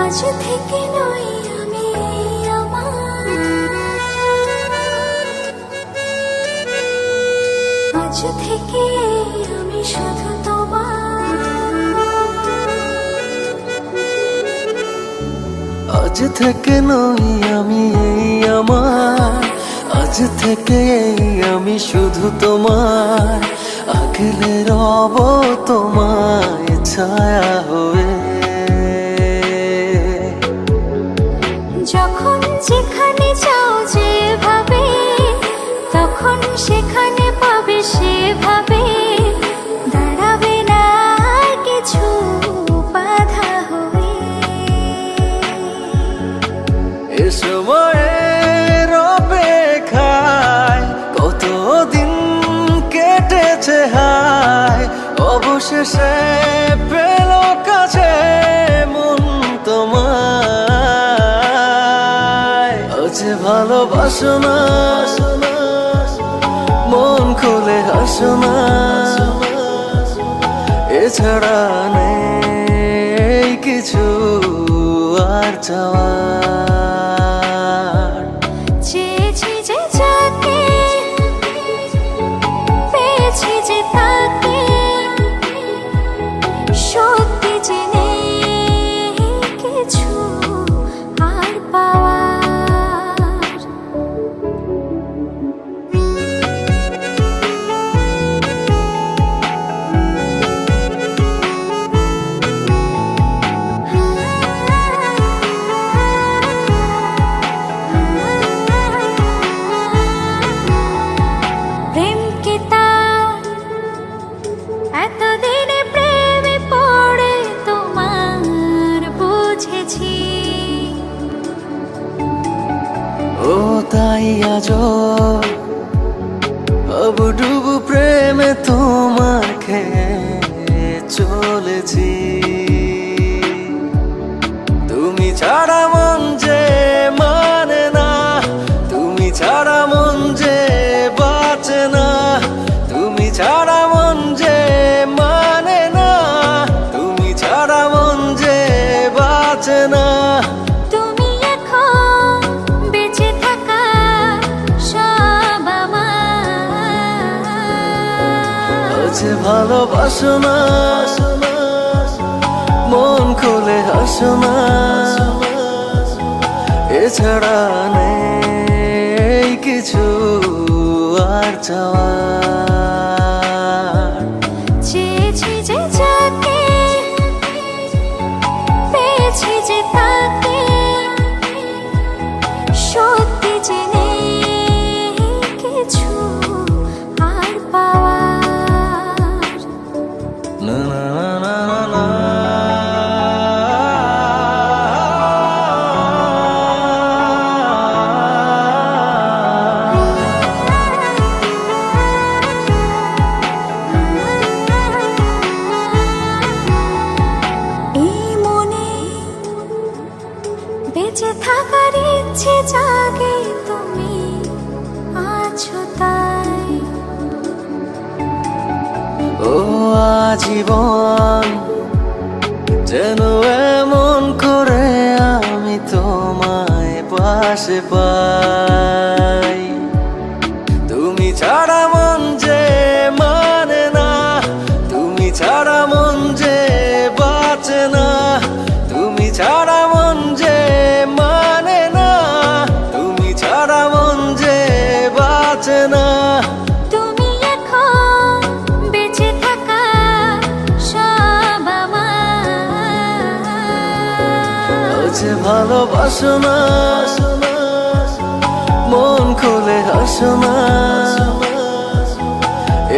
আজ থেকে নই আমি আমার, আজ থেকে আমি শুধু তোমার। আজ থেকে নই আমি আমার, আজ থেকে আমি শুধু তোমার। আগলে রব তোমায় ছায়া হয়ে, যখন যেখানে যাও যেভাবে, তখন সেখানে পাবে সেভাবে। দাঁড়াবে না কিছু বাধা হয়ে। এ সময়ে রবে খায় কতদিন কেটেছে হায়, অবশেষে পেল কাছে মন তোমায়। আজ ভালোবাসো না, মন খুলে হাসো না, এছাড়া নেই কিছু আর চাওয়ার। চেয়েছি যে যাকে, পেয়েছি যে তাকে, সত্যি যে নেই কিছু আর পাওয়ার। প্রেমকে তার এতদিনে প্রেমে পড়ে তোমার বুঝেছি। ও তাই আজ ডুবু প্রেমে তোমার খেয়ে চলেছি। তুমি ছাড়া মন যে মানে না, তুমি ছাড়া মন যে বাঁচে না, তুমি ছাড়া মন যে মানে না, তুমি ছাড়া মন যে বাঁচে না। তুমি এখন বেঁচে থাকা সব আমার। আজ ভালোবাসো না, মন খুলে হাসো না, এছাড়া নেই কিছু আর চাওয়ার। চেয়েছি যে যাকে, পেয়েছি যে তাকে, সত্যি যে নেই কিছু আর পাওয়ার। না না না না না। এই মনে বেঁচে থাকার ইচ্ছে জাগে, তুমি আছো তাই। ও আজীবন যেন এমন করে আমি তোমায় পাশে পাই। তুমি ছাড়া মন যে মানে না, তুমি ছাড়া মন যে বাঁচে না, তুমি ছাড়া মন যে মানে না, তুমি ছাড়া মন যে বাঁচে না। তুমি এখন বেঁচে থাকা সব আমার। আজ ভালোবাসো না, মন খুলে হাসো না,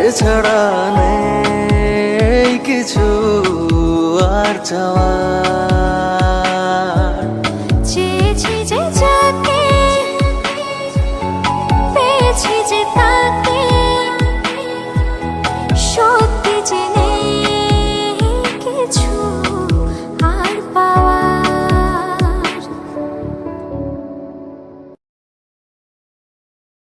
এছাড়া নেই কিছু আর চাওয়ার।